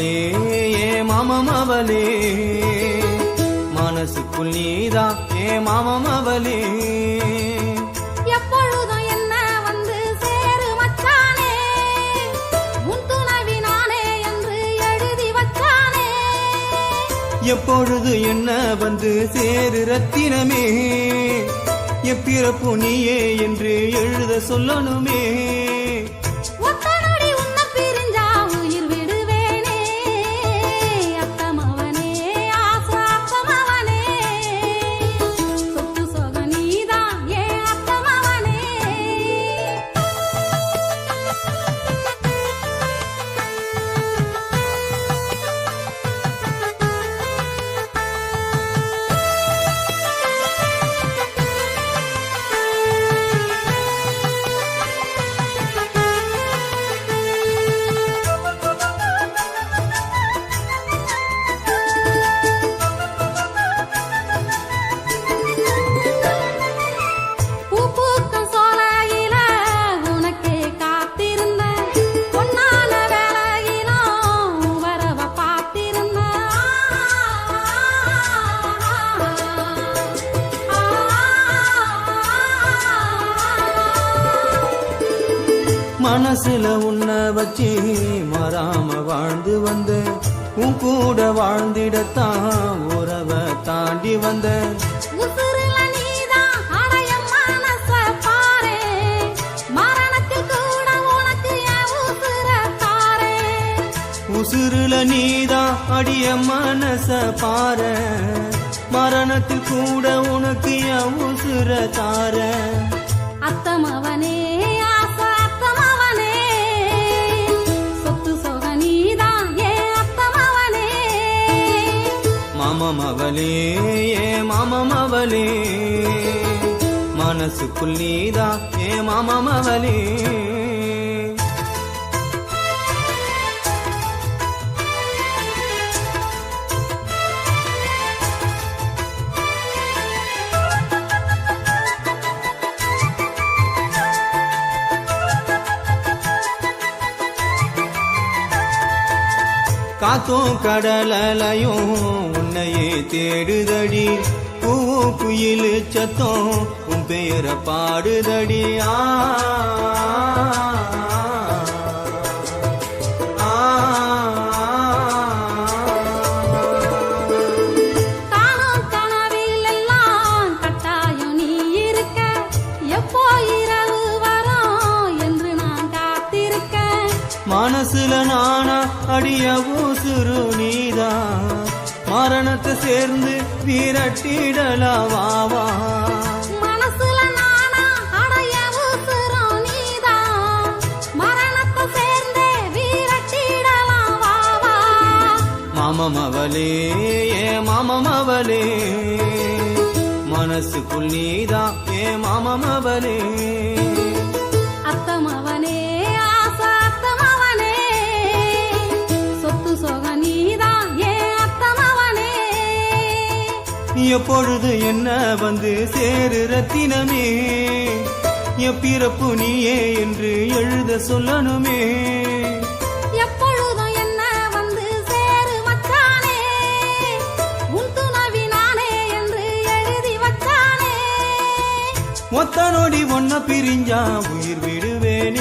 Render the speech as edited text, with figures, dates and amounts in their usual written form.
அவளே ஏ மாமம் அவளே மனசுக்குள் நீதான் ஏ மாமம் அவளே எப்பொழுதும் என்ன வந்து சேரு மச்சானே உன் துணைவி நானே என்று எழுதி வச்சானே எப்பொழுது என்ன வந்து சேரு ரத்தினமே எப்பிறப்பு நீயே என்று எழுத சொல்லணுமே மனசுல உன்ன வச்சு மறாம வாழ்ந்து வந்த உன் கூட வாழ்ந்திடத்தான் உறவை தாண்டி வந்த உசுருல நீதான் அடிய மனச பாரு மரணத்தில் கூட உனக்கு என் உசுர தார அத்தமவனே மாமம் அவளே ஏ மாமம் அவளே மனசுக்குள் நீதான் ஏ மாமம் அவளே காத்தும் கடலையும் உன்னையே தேடுதடி பூ குயில் சத்தம் உன் பெயரை பாடுதடி காணும் கனவில் எல்லாம் கட்டாயம் நீ இருக்க எப்போ இரவு வரும் என்று நான் காத்திருக்கேன் மனசுல நானா அடிய ஊசுரு நீதான் மரணத்தை சேர்ந்து வீரட்டிடலாவா மனசுல நானா அடைய ஊசுரு நீதான் மரணத்தை சேர்ந்து வீரட்டிடலாவா மாமம் அவளே ஏ மாமம் அவளே மனசுக்குள் நீதான் ஏ மாமம் அவளே அத்தமவனே எப்பொழுது என்ன வந்து சேரு ரத்தினமே எப்பிறப்பு நீயே என்று எழுத சொல்லணுமே எப்பொழுதும் என்ன வந்து சேரு மச்சானே உன் துணைவி நானே என்று எழுதி வச்சானே ஒத்த நொடி ஒன்ன பிரிஞ்சா உயிர் விடுவேனே